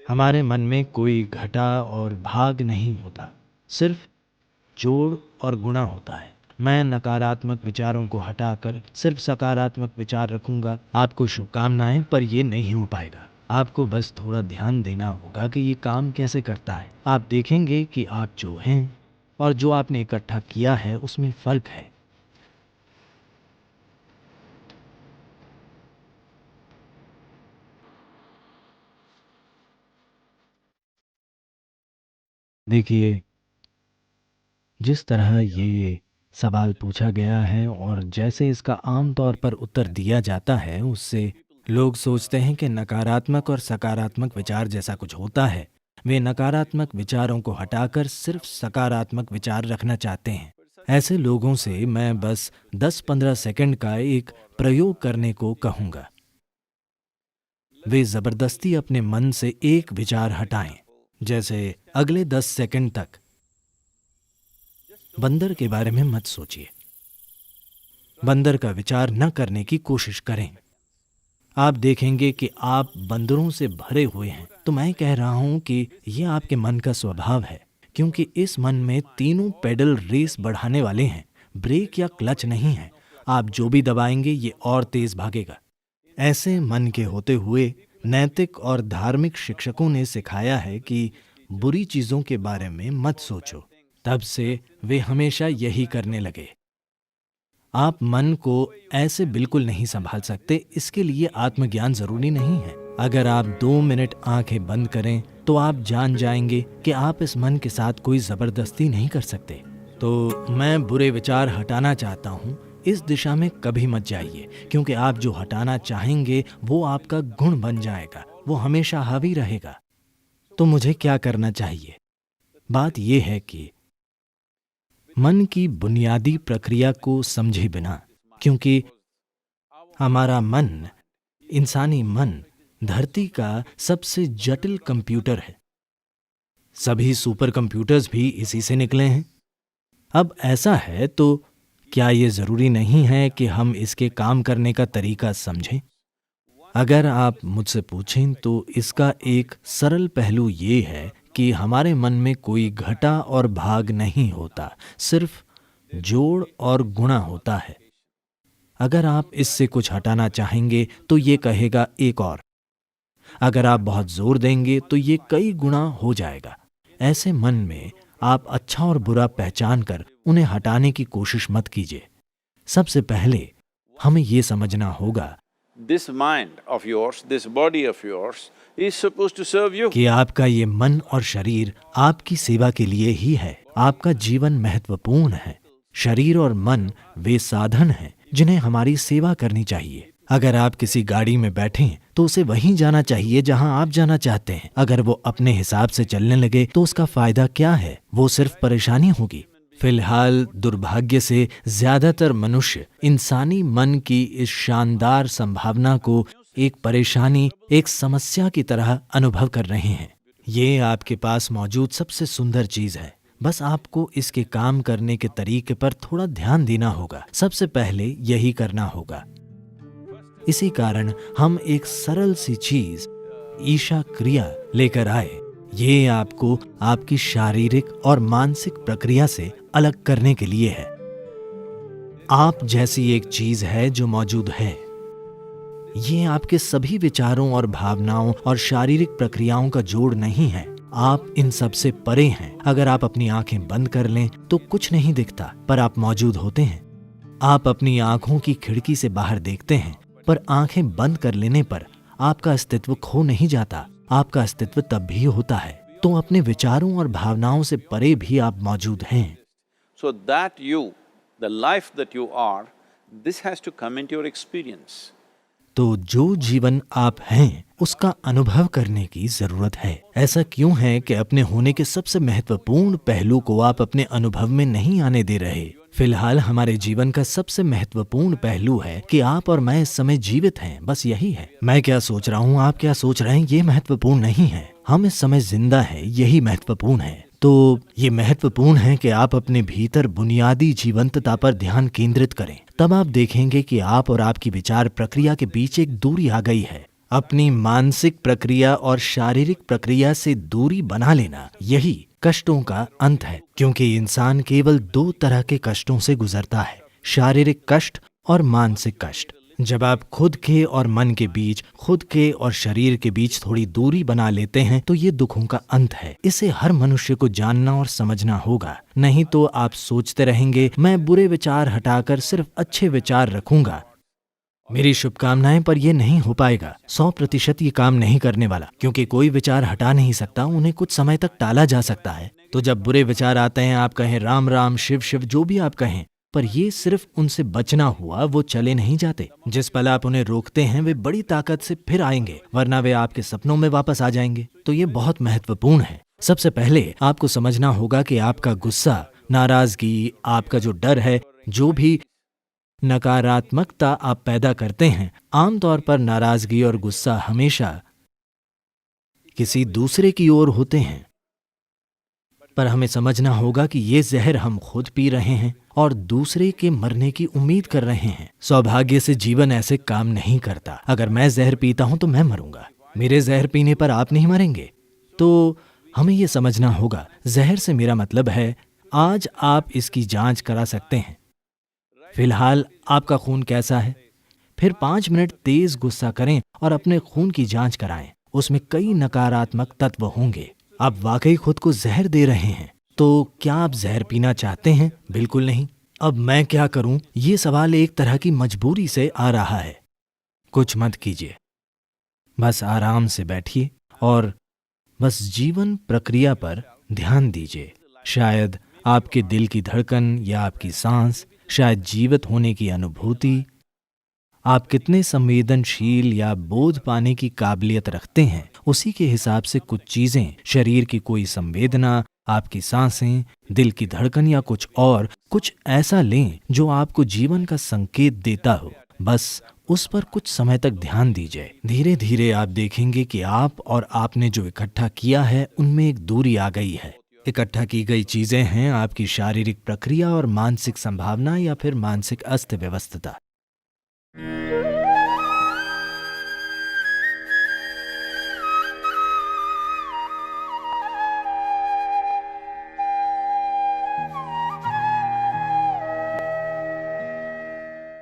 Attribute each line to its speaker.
Speaker 1: हमारे मन में कोई घटा और भाग नहीं होता, सिर्फ जोड़ और गुणा होता है। मैं नकारात्मक विचारों को हटाकर सिर्फ सकारात्मक विचार रखूंगा। आपको शुभकामनाएं, पर ये नहीं हो पाएगा। आपको बस थोड़ा ध्यान देना होगा कि ये काम कैसे करता है। आप देखेंगे कि आप जो हैं और जो आपने इकट्ठा किया है उसमें फर्क है। देखिए, जिस तरह ये सवाल पूछा गया है और जैसे इसका आम तौर पर उत्तर दिया जाता है, उससे लोग सोचते हैं कि नकारात्मक और सकारात्मक विचार जैसा कुछ होता है। वे नकारात्मक विचारों को हटाकर सिर्फ सकारात्मक विचार रखना चाहते हैं। ऐसे लोगों से मैं बस 10-15 सेकंड का एक प्रयोग करने को कहूँगा। वे ज़बरदस्ती अपने मन से एक विचार हटाएं, जैसे अगले 10 सेकंड तक बंदर के बारे में मत सोचिए। बंदर का विचार न करने की कोशिश करें। आप देखेंगे कि आप बंदरों से भरे हुए हैं। तो मैं कह रहा हूं कि यह आपके मन का स्वभाव है, क्योंकि इस मन में तीनों पेडल रेस बढ़ाने वाले हैं। ब्रेक या क्लच नहीं है। आप जो भी दबाएंगे ये और तेज भागेगा। ऐसे मन के होते हुए नैतिक और धार्मिक शिक्षकों ने सिखाया है कि बुरी चीजों के बारे में मत सोचो। तब से वे हमेशा यही करने लगे। आप मन को ऐसे बिल्कुल नहीं संभाल सकते। इसके लिए आत्मज्ञान जरूरी नहीं है। अगर आप 2 मिनट आंखें बंद करें तो आप जान जाएंगे कि आप इस मन के साथ कोई जबरदस्ती नहीं कर सकते। तो मैं बुरे विचार हटाना चाहता हूं, इस दिशा में कभी मत जाइए, क्योंकि आप जो हटाना चाहेंगे वो आपका गुण बन जाएगा। वो हमेशा हावी रहेगा। तो मुझे क्या करना चाहिए? बात यह है कि मन की बुनियादी प्रक्रिया को समझे बिना, क्योंकि हमारा मन, इंसानी मन, धरती का सबसे जटिल कंप्यूटर है। सभी सुपर कंप्यूटर्स भी इसी से निकले हैं। अब ऐसा है तो क्या ये जरूरी नहीं है कि हम इसके काम करने का तरीका समझें? अगर आप मुझसे पूछें तो इसका एक सरल पहलू ये है कि हमारे मन में कोई घटा और भाग नहीं होता, सिर्फ जोड़ और गुणा होता है। अगर आप इससे कुछ हटाना चाहेंगे तो ये कहेगा एक और। अगर आप बहुत जोर देंगे तो ये कई गुणा हो जाएगा। ऐसे मन में आप अच्छा और बुरा पहचान कर उन्हें हटाने की कोशिश मत कीजिए। सबसे पहले हमें ये समझना होगा
Speaker 2: This mind of yours, this body of yours is supposed to serve you.
Speaker 1: कि आपका ये मन और शरीर आपकी सेवा के लिए ही है। आपका जीवन महत्वपूर्ण है। शरीर और मन वे साधन हैं जिन्हें हमारी सेवा करनी चाहिए। अगर आप किसी गाड़ी में बैठें तो उसे वहीं जाना चाहिए जहां आप जाना चाहते हैं। अगर वो अपने हिसाब से चलने लगे तो उसका फायदा क्या है? वो सिर्फ परेशानी होगी। फिलहाल दुर्भाग्य से ज्यादातर मनुष्य इंसानी मन की इस शानदार संभावना को एक परेशानी, एक समस्या की तरह अनुभव कर रहे हैं। ये आपके पास मौजूद सबसे सुंदर चीज है। बस आपको इसके काम करने के तरीके पर थोड़ा ध्यान देना होगा। सबसे पहले यही करना होगा। इसी कारण हम एक सरल सी चीज, ईशा क्रिया लेकर आए। ये आपको आपकी शारीरिक और मानसिक प्रक्रिया से अलग करने के लिए है। आप जैसी एक चीज है जो मौजूद है। ये आपके सभी विचारों और भावनाओं और शारीरिक प्रक्रियाओं का जोड़ नहीं है। आप इन सब से परे हैं। अगर आप अपनी आंखें बंद कर लें तो कुछ नहीं दिखता, पर आप मौजूद होते हैं। आप अपनी आंखों की खिड़की से बाहर देखते हैं, पर आंखें बंद कर लेने पर आपका अस्तित्व खो नहीं जाता। आपका अस्तित्व तब भी होता है। तो अपने विचारों और भावनाओं से परे भी आप मौजूद हैं।
Speaker 2: So that you, the life that you are, this has to come into your experience.
Speaker 1: तो जो जीवन आप हैं उसका अनुभव करने की जरूरत है। ऐसा क्यों है कि अपने होने के सबसे महत्वपूर्ण पहलू को आप अपने अनुभव में नहीं आने दे रहे? फिलहाल हमारे जीवन का सबसे महत्वपूर्ण पहलू है कि आप और मैं इस समय जीवित हैं। बस यही है। मैं क्या सोच रहा हूँ, आप क्या सोच रहे हैं, ये महत्वपूर्ण नहीं है। हम इस समय जिंदा हैं, यही महत्वपूर्ण है। तो ये महत्वपूर्ण है कि आप अपने भीतर बुनियादी जीवंतता पर ध्यान केंद्रित करें। तब आप देखेंगे कि आप और आपकी विचार प्रक्रिया के बीच एक दूरी आ गई है। अपनी मानसिक प्रक्रिया और शारीरिक प्रक्रिया से दूरी बना लेना, यही कष्टों का अंत है। क्योंकि इंसान केवल 2 तरह के कष्टों से गुजरता है, शारीरिक कष्ट और मानसिक कष्ट। जब आप खुद के और मन के बीच, खुद के और शरीर के बीच थोड़ी दूरी बना लेते हैं तो ये दुखों का अंत है। इसे हर मनुष्य को जानना और समझना होगा, नहीं तो आप सोचते रहेंगे मैं बुरे विचार हटाकर सिर्फ अच्छे विचार रखूंगा, मेरी शुभकामनाएं, पर यह नहीं हो पाएगा। 100% ये काम नहीं करने वाला, क्योंकि कोई विचार हटा नहीं सकता, उन्हें कुछ समय तक टाला जा सकता है। तो जब बुरे विचार आते हैं, आप कहें राम राम, शिव शिव, जो भी आप कहें, पर ये सिर्फ उनसे बचना हुआ, वो चले नहीं जाते। जिस पल आप उन्हें रोकते हैं वे बड़ी ताकत से फिर आएंगे, वरना वे आपके सपनों में वापस आ जाएंगे। तो ये बहुत महत्वपूर्ण है। सबसे पहले आपको समझना होगा कि आपका गुस्सा, नाराजगी, आपका जो डर है, जो भी नकारात्मकता आप पैदा करते हैं, आमतौर पर नाराजगी और गुस्सा हमेशा किसी दूसरे की ओर होते हैं। पर हमें समझना होगा कि ये जहर हम खुद पी रहे हैं और दूसरे के मरने की उम्मीद कर रहे हैं। सौभाग्य से जीवन ऐसे काम नहीं करता। अगर मैं जहर पीता हूं तो मैं मरूंगा, मेरे जहर पीने पर आप नहीं मरेंगे। तो हमें यह समझना होगा, जहर से मेरा मतलब है आज आप इसकी जांच करा सकते हैं, फिलहाल आपका खून कैसा है। फिर 5 मिनट तेज गुस्सा करें और अपने खून की जांच कराएं, उसमें कई नकारात्मक तत्व होंगे। आप वाकई खुद को जहर दे रहे हैं। तो क्या आप जहर पीना चाहते हैं? बिल्कुल नहीं। अब मैं क्या करूं? ये सवाल एक तरह की मजबूरी से आ रहा है। कुछ मत कीजिए, बस आराम से बैठिए और बस जीवन प्रक्रिया पर ध्यान दीजिए। शायद आपके दिल की धड़कन या आपकी सांस, शायद जीवित होने की अनुभूति, आप कितने संवेदनशील या बोध पाने की काबिलियत रखते हैं, उसी के हिसाब से कुछ चीजें, शरीर की कोई संवेदना, आपकी सांसें, दिल की धड़कन या कुछ ऐसा लें जो आपको जीवन का संकेत देता हो। बस उस पर कुछ समय तक ध्यान दीजिए। धीरे धीरे आप देखेंगे कि आप और आपने जो इकट्ठा किया है उनमें एक दूरी आ गई है। इकट्ठा की गई चीजें हैं आपकी शारीरिक प्रक्रिया और मानसिक संभावना या फिर मानसिक अस्त व्यवस्था।